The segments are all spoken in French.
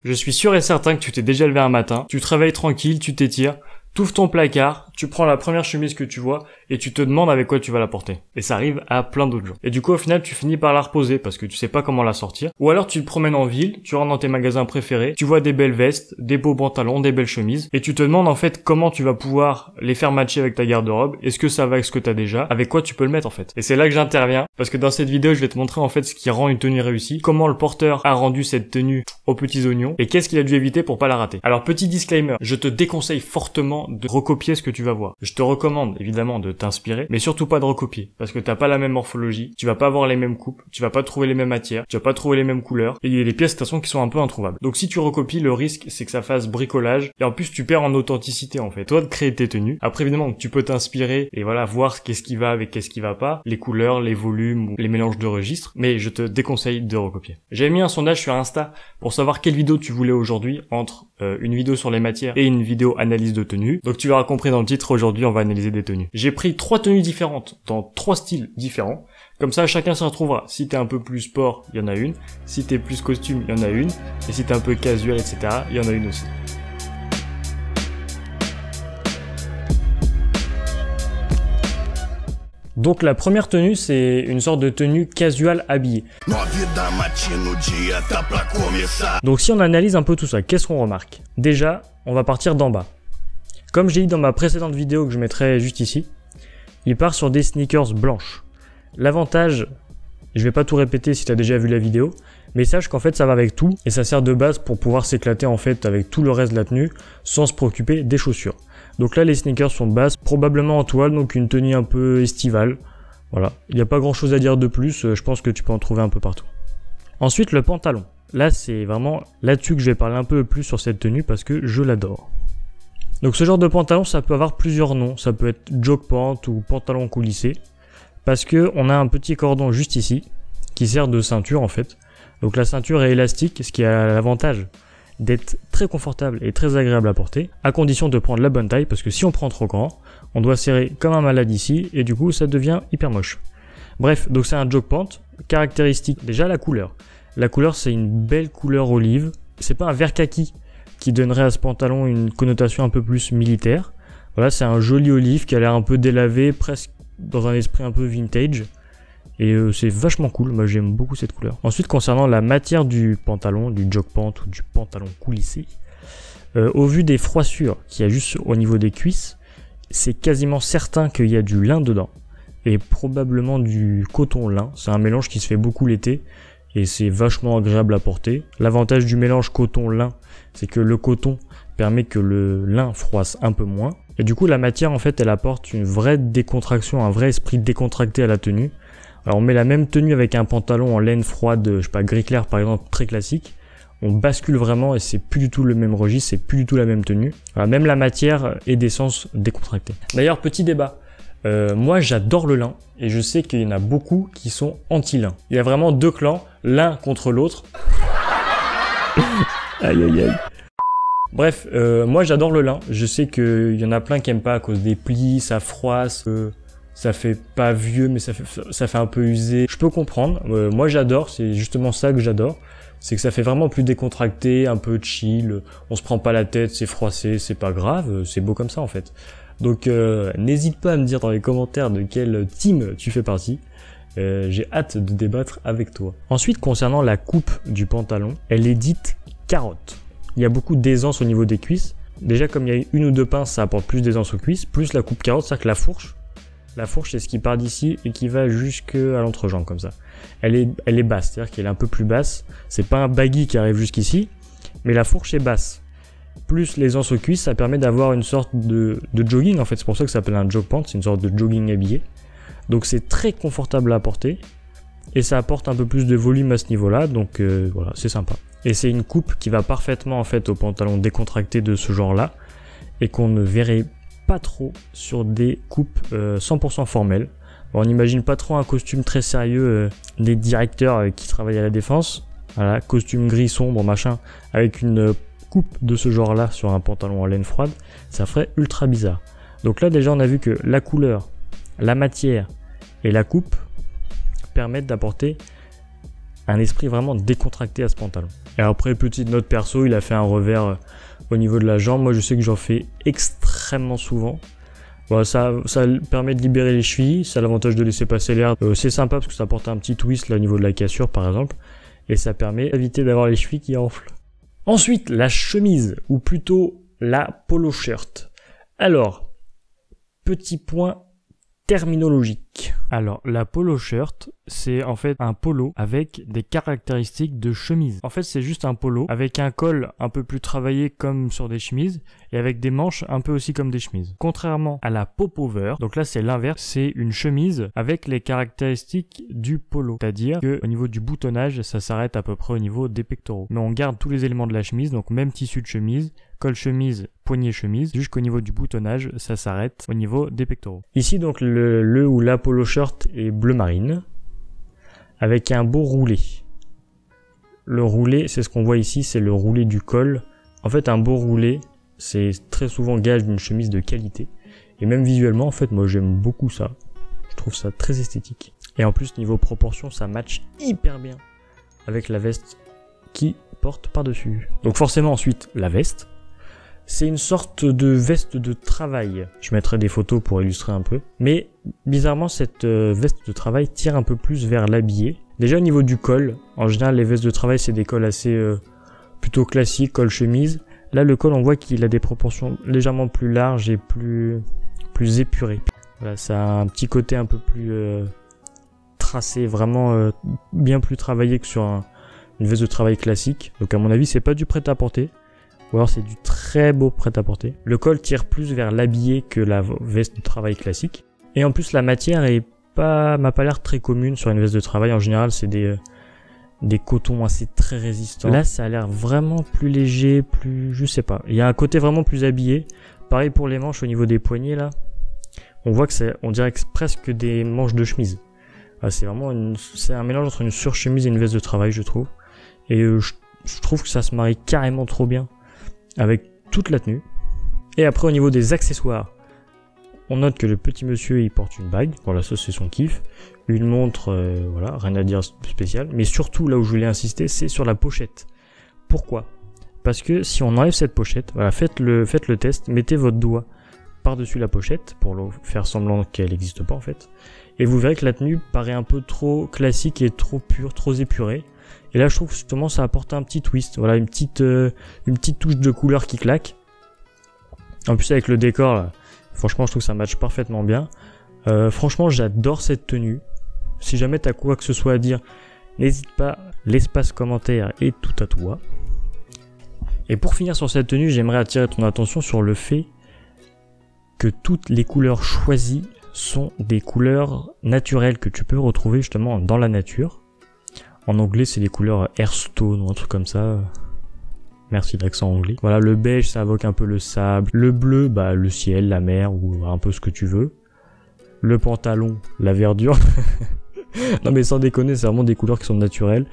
Je suis sûr et certain que tu t'es déjà levé un matin, tu te réveilles tranquille, tu t'étires, t'ouvres ton placard, tu prends la première chemise que tu vois et tu te demandes avec quoi tu vas la porter. Et ça arrive à plein d'autres jours. Et du coup, au final, tu finis par la reposer parce que tu sais pas comment la sortir. Ou alors tu te promènes en ville, tu rentres dans tes magasins préférés, tu vois des belles vestes, des beaux pantalons, des belles chemises et tu te demandes en fait comment tu vas pouvoir les faire matcher avec ta garde-robe. Est-ce que ça va avec ce que t'as déjà? Avec quoi tu peux le mettre en fait? Et c'est là que j'interviens parce que dans cette vidéo, je vais te montrer en fait ce qui rend une tenue réussie, comment le porteur a rendu cette tenue aux petits oignons et qu'est-ce qu'il a dû éviter pour pas la rater. Alors petit disclaimer, je te déconseille fortement de recopier ce que tu vas voir. Je te recommande évidemment de t'inspirer, mais surtout pas de recopier, parce que t'as pas la même morphologie, tu vas pas avoir les mêmes coupes, tu vas pas trouver les mêmes matières, tu vas pas trouver les mêmes couleurs, et il y a des pièces de toute façon qui sont un peu introuvables. Donc si tu recopies, le risque c'est que ça fasse bricolage, et en plus tu perds en authenticité en fait. Toi de créer tes tenues, après évidemment tu peux t'inspirer, et voilà, voir qu'est-ce qui va avec qu'est-ce qui va pas, les couleurs, les volumes, ou les mélanges de registres, mais je te déconseille de recopier. J'ai mis un sondage sur Insta pour savoir quelle vidéo tu voulais aujourd'hui, entre une vidéo sur les matières et une vidéo analyse de tenue. Donc tu l'auras compris dans le titre, aujourd'hui on va analyser des tenues. J'ai pris 3 tenues différentes dans 3 styles différents. Comme ça chacun se retrouvera. Si t'es un peu plus sport, il y en a une. Si t'es plus costume, il y en a une. Et si t'es un peu casual, etc., il y en a une aussi. Donc la première tenue, c'est une sorte de tenue casual habillée. Donc si on analyse un peu tout ça, qu'est-ce qu'on remarque? Déjà, on va partir d'en bas. Comme j'ai dit dans ma précédente vidéo que je mettrai juste ici, il part sur des sneakers blanches. L'avantage, je vais pas tout répéter si tu as déjà vu la vidéo, mais sache qu'en fait ça va avec tout et ça sert de base pour pouvoir s'éclater en fait avec tout le reste de la tenue sans se préoccuper des chaussures. Donc là les sneakers sont de base, probablement en toile, donc une tenue un peu estivale. Voilà, il n'y a pas grand chose à dire de plus, je pense que tu peux en trouver un peu partout. Ensuite le pantalon. Là c'est vraiment là-dessus que je vais parler un peu plus sur cette tenue parce que je l'adore. Donc ce genre de pantalon ça peut avoir plusieurs noms, ça peut être jog pant ou pantalon coulissé. Parce que on a un petit cordon juste ici qui sert de ceinture en fait. Donc la ceinture est élastique, ce qui a l'avantage d'être très confortable et très agréable à porter, à condition de prendre la bonne taille, parce que si on prend trop grand, on doit serrer comme un malade ici, et du coup ça devient hyper moche. Bref, donc c'est un jog pant, caractéristique déjà la couleur. La couleur c'est une belle couleur olive, c'est pas un vert kaki qui donnerait à ce pantalon une connotation un peu plus militaire. Voilà, c'est un joli olive qui a l'air un peu délavé, presque dans un esprit un peu vintage. Et c'est vachement cool, moi j'aime beaucoup cette couleur. Ensuite concernant la matière du pantalon, du jog pant ou du pantalon coulissé, au vu des froissures qu'il y a juste au niveau des cuisses, c'est quasiment certain qu'il y a du lin dedans. Et probablement du coton lin, c'est un mélange qui se fait beaucoup l'été et c'est vachement agréable à porter. L'avantage du mélange coton-lin, c'est que le coton permet que le lin froisse un peu moins. Et du coup la matière en fait elle apporte une vraie décontraction, un vrai esprit décontracté à la tenue. Alors on met la même tenue avec un pantalon en laine froide, je sais pas, gris clair par exemple, très classique. On bascule vraiment et c'est plus du tout le même registre, c'est plus du tout la même tenue. Voilà, même la matière est d'essence décontractée. D'ailleurs, petit débat. Moi j'adore le lin et je sais qu'il y en a beaucoup qui sont anti-lin. Il y a vraiment deux clans, l'un contre l'autre. Aïe aïe aïe. Bref, moi j'adore le lin. Je sais qu'il y en a plein qui aiment pas à cause des plis, ça froisse. Ça fait pas vieux mais ça fait un peu usé. Je peux comprendre, moi j'adore, c'est justement ça que j'adore. C'est que ça fait vraiment plus décontracté, un peu chill, on se prend pas la tête, c'est froissé, c'est pas grave, c'est beau comme ça en fait. Donc n'hésite pas à me dire dans les commentaires de quel team tu fais partie. J'ai hâte de débattre avec toi. Ensuite concernant la coupe du pantalon, elle est dite carotte. Il y a beaucoup d'aisance au niveau des cuisses. Déjà comme il y a une ou deux pinces, ça apporte plus d'aisance aux cuisses, plus la coupe carotte, c'est-à-dire que la fourche. La fourche, c'est ce qui part d'ici et qui va jusqu'à l'entrejambe, comme ça. Elle est basse, c'est-à-dire qu'elle est un peu plus basse. C'est pas un baggy qui arrive jusqu'ici, mais la fourche est basse. Plus l'aisance aux cuisses, ça permet d'avoir une sorte de jogging, en fait. C'est pour ça que ça s'appelle un jog pant, c'est une sorte de jogging habillé. Donc c'est très confortable à porter. Et ça apporte un peu plus de volume à ce niveau-là, donc voilà, c'est sympa. Et c'est une coupe qui va parfaitement, en fait, au pantalon décontracté de ce genre-là. Et qu'on ne verrait pas trop sur des coupes 100% formelles. Bon, on n'imagine pas trop un costume très sérieux des directeurs qui travaillent à la défense. Voilà, costume gris sombre, machin, avec une coupe de ce genre-là sur un pantalon en laine froide, ça ferait ultra bizarre. Donc là déjà on a vu que la couleur, la matière et la coupe permettent d'apporter un esprit vraiment décontracté à ce pantalon. Et après, petite note perso, il a fait un revers au niveau de la jambe. Moi, je sais que j'en fais extrêmement souvent. Voilà, ça permet de libérer les chevilles, ça a l'avantage de laisser passer l'air. C'est sympa parce que ça apporte un petit twist là, au niveau de la cassure par exemple. Et ça permet d'éviter d'avoir les chevilles qui enflent. Ensuite, la chemise, ou plutôt la polo shirt. Alors, petit point terminologique. Alors, la polo shirt, c'est en fait un polo avec des caractéristiques de chemise. En fait, c'est juste un polo avec un col un peu plus travaillé comme sur des chemises et avec des manches un peu aussi comme des chemises. Contrairement à la popover, donc là c'est l'inverse, c'est une chemise avec les caractéristiques du polo. C'est-à-dire que au niveau du boutonnage, ça s'arrête à peu près au niveau des pectoraux. Mais on garde tous les éléments de la chemise, donc même tissu de chemise, col chemise, poignet chemise, jusqu'au niveau du boutonnage, ça s'arrête au niveau des pectoraux. Ici donc le ou la polo shirt est bleu marine, avec un beau roulé. Le roulé, c'est ce qu'on voit ici, c'est le roulé du col. En fait, un beau roulé, c'est très souvent gage d'une chemise de qualité. Et même visuellement, en fait, moi j'aime beaucoup ça. Je trouve ça très esthétique. Et en plus, niveau proportion, ça match hyper bien avec la veste qui porte par-dessus. Donc forcément, ensuite, la veste. C'est une sorte de veste de travail. Je mettrai des photos pour illustrer un peu. Mais bizarrement, cette veste de travail tire un peu plus vers l'habillé. Déjà au niveau du col, en général les vestes de travail c'est des cols assez plutôt classiques, col chemise. Là le col on voit qu'il a des proportions légèrement plus larges et plus épurées. Voilà, ça a un petit côté un peu plus tracé, vraiment bien plus travaillé que sur une veste de travail classique. Donc à mon avis c'est pas du prêt-à-porter. Ou alors c'est du très beau prêt-à-porter. Le col tire plus vers l'habillé que la veste de travail classique. Et en plus la matière m'a pas l'air très commune sur une veste de travail. En général c'est des cotons assez très résistants. Là ça a l'air vraiment plus léger, je sais pas. Il y a un côté vraiment plus habillé. Pareil pour les manches au niveau des poignets là. On voit que on dirait que c'est presque des manches de chemise. C'est vraiment c'est un mélange entre une surchemise et une veste de travail je trouve. Et je trouve que ça se marie carrément trop bien avec toute la tenue. Et après au niveau des accessoires, on note que le petit monsieur il porte une bague, voilà ça c'est son kiff, une montre, voilà, rien à dire de spécial, mais surtout là où je voulais insister c'est sur la pochette. Pourquoi? Parce que si on enlève cette pochette, voilà, faites le test, mettez votre doigt par-dessus la pochette pour faire semblant qu'elle n'existe pas en fait, et vous verrez que la tenue paraît un peu trop classique et trop pure, trop épurée. Et là je trouve que justement ça apporte un petit twist, voilà, une petite touche de couleur qui claque. En plus avec le décor là, franchement je trouve que ça matche parfaitement bien. Franchement j'adore cette tenue. Si jamais t'as quoi que ce soit à dire, n'hésite pas, l'espace commentaire est tout à toi. Et pour finir sur cette tenue, j'aimerais attirer ton attention sur le fait que toutes les couleurs choisies sont des couleurs naturelles que tu peux retrouver justement dans la nature. En anglais, c'est des couleurs Hearthstone ou un truc comme ça. Merci l'accent anglais. Voilà, le beige, ça évoque un peu le sable. Le bleu, bah le ciel, la mer ou un peu ce que tu veux. Le pantalon, la verdure. Non mais sans déconner, c'est vraiment des couleurs qui sont naturelles.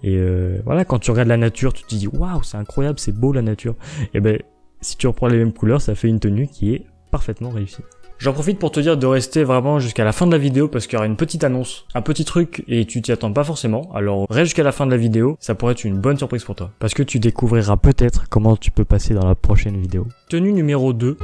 Et voilà, quand tu regardes la nature, tu te dis waouh, c'est incroyable, c'est beau la nature. Et ben, si tu reprends les mêmes couleurs, ça fait une tenue qui est parfaitement réussie. J'en profite pour te dire de rester vraiment jusqu'à la fin de la vidéo parce qu'il y aura une petite annonce, un petit truc et tu t'y attends pas forcément. Alors reste jusqu'à la fin de la vidéo, ça pourrait être une bonne surprise pour toi. Parce que tu découvriras peut-être comment tu peux passer dans la prochaine vidéo. Tenue numéro 2.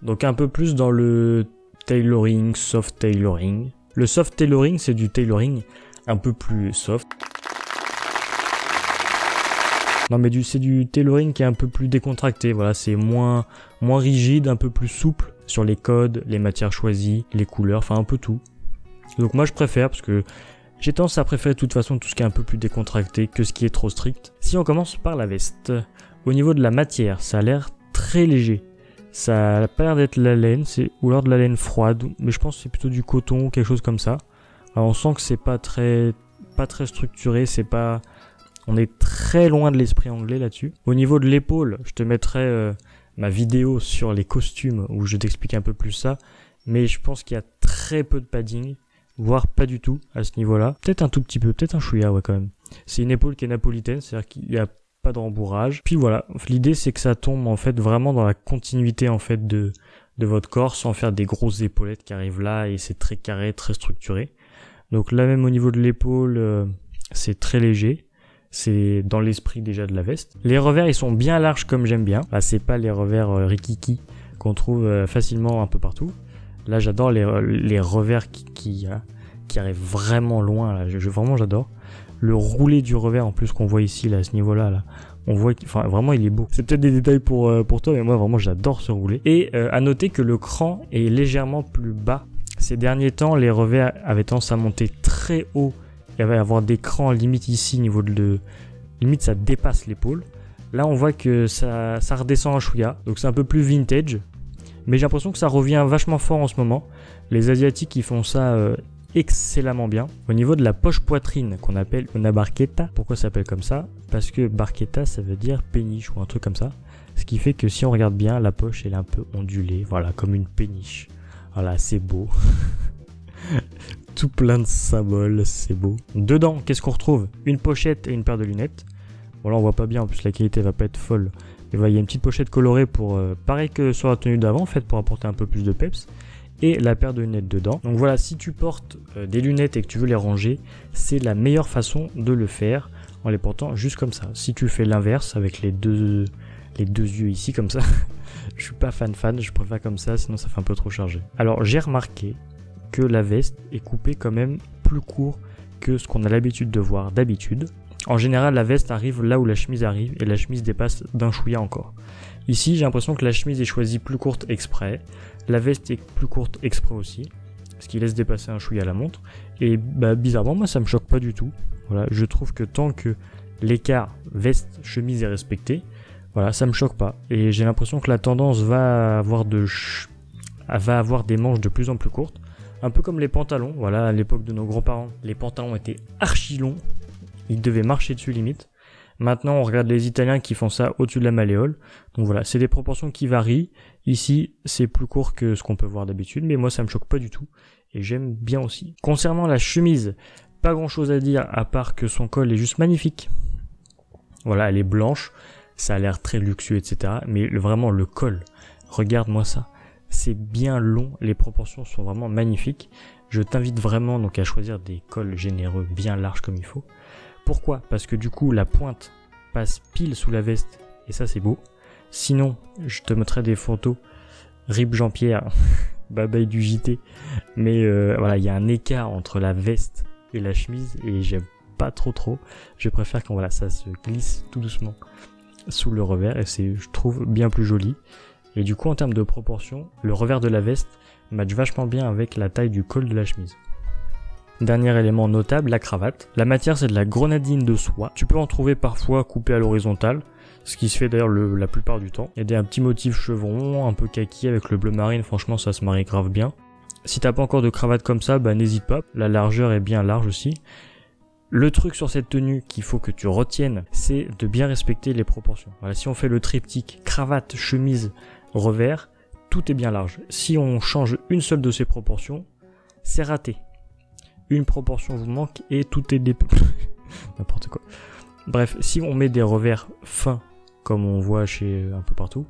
Donc un peu plus dans le tailoring, soft tailoring. Le soft tailoring, c'est du tailoring un peu plus soft. Non mais c'est du tailoring qui est un peu plus décontracté, voilà, c'est moins rigide, un peu plus souple sur les codes, les matières choisies, les couleurs, enfin un peu tout. Donc moi je préfère parce que j'ai tendance à préférer de toute façon tout ce qui est un peu plus décontracté que ce qui est trop strict. Si on commence par la veste, au niveau de la matière, ça a l'air très léger. Ça a pas l'air d'être la laine, ou alors de la laine froide, mais je pense que c'est plutôt du coton ou quelque chose comme ça. Alors on sent que c'est pas très structuré, on est très loin de l'esprit anglais là-dessus. Au niveau de l'épaule, je te mettrai ma vidéo sur les costumes où je t'explique un peu plus ça. Mais je pense qu'il y a très peu de padding, voire pas du tout à ce niveau-là. Peut-être un tout petit peu, peut-être un chouïa, ouais quand même. C'est une épaule qui est napolitaine, c'est-à-dire qu'il n'y a pas de rembourrage. Puis voilà, l'idée c'est que ça tombe en fait vraiment dans la continuité en fait de votre corps sans faire des grosses épaulettes qui arrivent là et c'est très carré, très structuré. Donc là même au niveau de l'épaule, c'est très léger. C'est dans l'esprit déjà de la veste. Les revers, ils sont bien larges comme j'aime bien. Là, c'est pas les revers rikiki qu'on trouve facilement un peu partout. Là, j'adore les revers qui arrivent vraiment loin. Là. Vraiment, j'adore. Le roulé du revers, en plus, qu'on voit ici, là, à ce niveau-là, là. On voit vraiment, il est beau. C'est peut-être des détails pour toi, mais moi, vraiment, j'adore ce roulé. Et à noter que le cran est légèrement plus bas. Ces derniers temps, les revers avaient tendance à monter très haut. Il va y avoir des crans limite ici, niveau de... Limite, ça dépasse l'épaule. Là, on voit que ça redescend un chouïa. Donc, c'est un peu plus vintage. Mais j'ai l'impression que ça revient vachement fort en ce moment. Les Asiatiques, ils font ça excellemment bien. Au niveau de la poche poitrine, qu'on appelle una barqueta. Pourquoi ça s'appelle comme ça? Parce que barqueta, ça veut dire péniche ou un truc comme ça. Ce qui fait que si on regarde bien, la poche, elle est un peu ondulée. Voilà, comme une péniche. Voilà, c'est beau. Tout plein de symboles, c'est beau. Dedans, qu'est-ce qu'on retrouve? Une pochette et une paire de lunettes. Bon là on voit pas bien, en plus la qualité va pas être folle. Et voilà, il y a une petite pochette colorée pour, pareil que sur la tenue d'avant en fait, pour apporter un peu plus de peps. Et la paire de lunettes dedans. Donc voilà, si tu portes des lunettes et que tu veux les ranger, c'est la meilleure façon de le faire en les portant juste comme ça. Si tu fais l'inverse avec les deux yeux ici comme ça, je suis pas fan, je préfère comme ça, sinon ça fait un peu trop chargé. Alors j'ai remarqué que la veste est coupée quand même plus court que ce qu'on a l'habitude de voir d'habitude. En général, la veste arrive là où la chemise arrive et la chemise dépasse d'un chouïa encore. Ici, j'ai l'impression que la chemise est choisie plus courte exprès, la veste est plus courte exprès aussi, ce qui laisse dépasser un chouïa à la montre. Et bah, bizarrement, moi ça me choque pas du tout. Voilà, je trouve que tant que l'écart veste-chemise est respecté, voilà, ça me choque pas. Et j'ai l'impression que la tendance va avoir des manches de plus en plus courtes. Un peu comme les pantalons, voilà, à l'époque de nos grands-parents, les pantalons étaient archi longs, ils devaient marcher dessus limite. Maintenant, on regarde les Italiens qui font ça au-dessus de la malléole. Donc voilà, c'est des proportions qui varient. Ici, c'est plus court que ce qu'on peut voir d'habitude, mais moi, ça me choque pas du tout. Et j'aime bien aussi. Concernant la chemise, pas grand-chose à dire, à part que son col est juste magnifique. Voilà, elle est blanche, ça a l'air très luxueux, etc. Mais vraiment, le col, regarde-moi ça. C'est bien long, les proportions sont vraiment magnifiques. Je t'invite vraiment donc à choisir des cols généreux, bien larges comme il faut. Pourquoi? Parce que du coup la pointe passe pile sous la veste et ça c'est beau. Sinon, je te mettrai des photos. RIP Jean-Pierre, bye bye du JT. Mais voilà, il y a un écart entre la veste et la chemise et j'aime pas trop. Je préfère quand voilà, ça se glisse tout doucement sous le revers et c'est, je trouve, bien plus joli. Et du coup, en termes de proportion, le revers de la veste matche vachement bien avec la taille du col de la chemise. Dernier élément notable, la cravate. La matière, c'est de la grenadine de soie. Tu peux en trouver parfois coupée à l'horizontale, ce qui se fait d'ailleurs la plupart du temps. Il y a un petit motif chevron, un peu kaki avec le bleu marine, franchement ça se marie grave bien. Si t'as pas encore de cravate comme ça, bah n'hésite pas, la largeur est bien large aussi. Le truc sur cette tenue qu'il faut que tu retiennes, c'est de bien respecter les proportions. Voilà, si on fait le triptyque cravate, chemise, revers, tout est bien large. Si on change une seule de ces proportions, c'est raté. Une proportion vous manque et tout est n'importe quoi. Bref, si on met des revers fins, comme on voit chez un peu partout,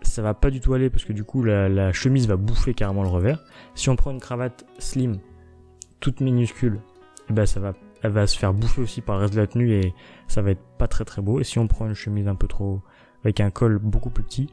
ça va pas du tout aller parce que du coup la chemise va bouffer carrément le revers. Si on prend une cravate slim, toute minuscule, et ben elle va se faire bouffer aussi par le reste de la tenue et ça va être pas très beau. Et si on prend une chemise un peu trop, avec un col beaucoup plus petit,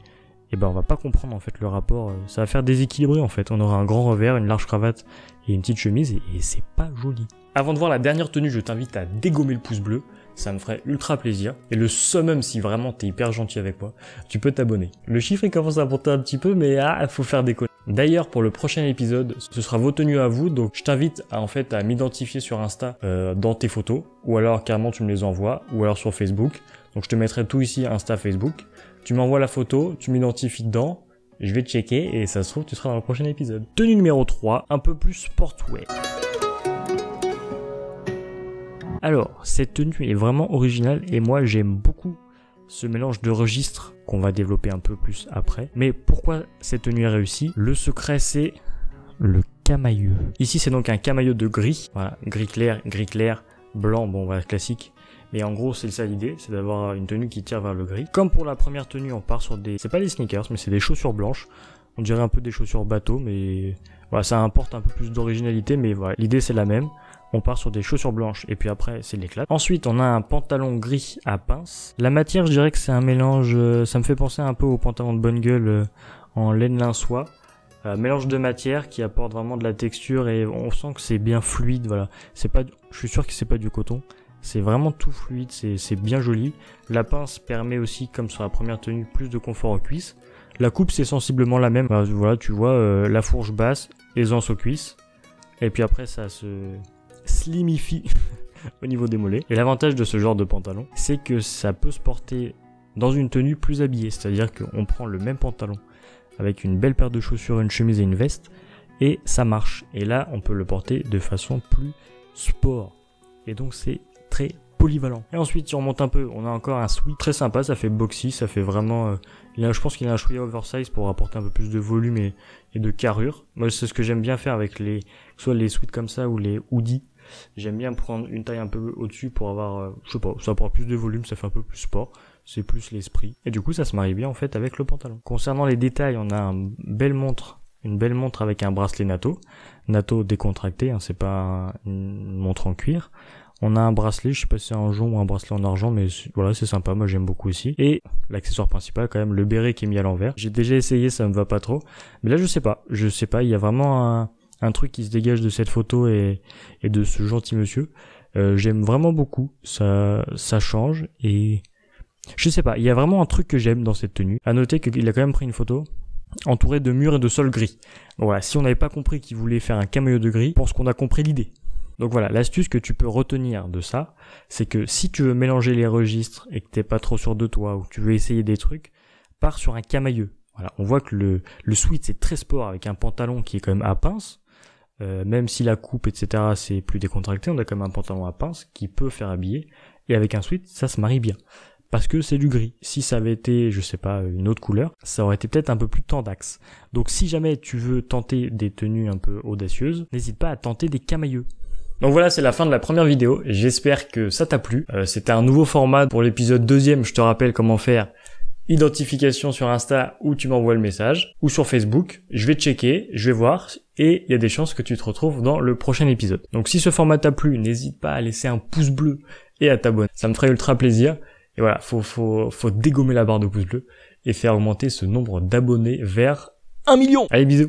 et ben on va pas comprendre en fait le rapport, ça va faire déséquilibrer en fait. On aura un grand revers, une large cravate et une petite chemise et c'est pas joli. Avant de voir la dernière tenue, je t'invite à dégommer le pouce bleu, ça me ferait ultra plaisir. Et le summum, si vraiment t'es hyper gentil avec moi, tu peux t'abonner. Le chiffre il commence à monter un petit peu, mais faut faire déconner. D'ailleurs, pour le prochain épisode, ce sera vos tenues à vous, donc je t'invite à m'identifier sur Insta dans tes photos, ou alors carrément tu me les envoies, ou alors sur Facebook. Donc je te mettrai tout ici, Insta, Facebook. Tu m'envoies la photo, tu m'identifies dedans, je vais checker et ça se trouve tu seras dans le prochain épisode. Tenue numéro 3, un peu plus sportwear. Alors, cette tenue est vraiment originale et moi j'aime beaucoup ce mélange de registres qu'on va développer un peu plus après. Mais pourquoi cette tenue est réussie? Le secret c'est le camailleux. Ici c'est donc un camailleux de gris, voilà, gris clair, blanc, bon voilà, classique. Mais en gros, c'est ça l'idée, c'est d'avoir une tenue qui tire vers le gris. Comme pour la première tenue, on part sur c'est pas des sneakers, mais c'est des chaussures blanches. On dirait un peu des chaussures bateau, mais voilà, ça apporte un peu plus d'originalité, mais voilà, l'idée c'est la même. on part sur des chaussures blanches et puis après c'est l'éclat. Ensuite on a un pantalon gris à pince. La matière, je dirais que c'est un mélange, ça me fait penser un peu au pantalon de bonne gueule en laine lin soie. Mélange de matière qui apporte vraiment de la texture et on sent que c'est bien fluide, voilà. C'est pas, je suis sûr que c'est pas du coton. C'est vraiment tout fluide, c'est bien joli. La pince permet aussi, comme sur la première tenue, plus de confort aux cuisses. La coupe c'est sensiblement la même. Voilà, tu vois, la fourche basse, aisance aux cuisses. Et puis après ça se slimifie au niveau des mollets. Et l'avantage de ce genre de pantalon, c'est que ça peut se porter dans une tenue plus habillée. C'est-à-dire qu'on prend le même pantalon avec une belle paire de chaussures, une chemise et une veste, et ça marche. Et là, on peut le porter de façon plus sport. Et donc c'est très polyvalent. Et ensuite, si on remonte un peu, on a encore un sweat très sympa, ça fait boxy, ça fait vraiment... je pense qu'il a un chouïa oversize pour apporter un peu plus de volume et de carrure. Moi, c'est ce que j'aime bien faire avec soit les sweats comme ça ou les hoodies. J'aime bien prendre une taille un peu au-dessus pour avoir, je sais pas, ça apporte plus de volume, ça fait un peu plus sport. C'est plus l'esprit. Et du coup, ça se marie bien en fait avec le pantalon. Concernant les détails, on a une belle montre avec un bracelet NATO. NATO décontracté, hein, c'est pas une montre en cuir. On a un bracelet, je sais pas si c'est un jonc ou un bracelet en argent, mais voilà, c'est sympa, moi j'aime beaucoup aussi. Et l'accessoire principal, quand même, le béret qui est mis à l'envers. J'ai déjà essayé, ça me va pas trop. Mais là, je sais pas, il y a vraiment un truc qui se dégage de cette photo et de ce gentil monsieur. J'aime vraiment beaucoup, ça change et... Je sais pas, il y a vraiment un truc que j'aime dans cette tenue. À noter qu'il a quand même pris une photo entourée de murs et de sol gris. Donc voilà, si on n'avait pas compris qu'il voulait faire un camailleux de gris, je pense qu'on a compris l'idée. Donc voilà, l'astuce que tu peux retenir de ça, c'est que si tu veux mélanger les registres et que t'es pas trop sûr de toi ou que tu veux essayer des trucs, pars sur un camailleux. Voilà, on voit que le sweat c'est très sport avec un pantalon qui est quand même à pince. Même si la coupe etc c'est plus décontracté, on a quand même un pantalon à pince qui peut faire habiller. Et avec un sweat, ça se marie bien. Parce que c'est du gris. Si ça avait été, je sais pas, une autre couleur, ça aurait été peut-être un peu plus tendax. Donc si jamais tu veux tenter des tenues un peu audacieuses, n'hésite pas à tenter des camailleux. Donc voilà, c'est la fin de la première vidéo. J'espère que ça t'a plu. C'était un nouveau format pour l'épisode 2e. Je te rappelle comment faire identification sur Insta où tu m'envoies le message, ou sur Facebook. Je vais checker, je vais voir, et il y a des chances que tu te retrouves dans le prochain épisode. Donc si ce format t'a plu, n'hésite pas à laisser un pouce bleu et à t'abonner. Ça me ferait ultra plaisir. Et voilà, faut dégommer la barre de pouces bleus et faire augmenter ce nombre d'abonnés vers 1 million. Allez, bisous.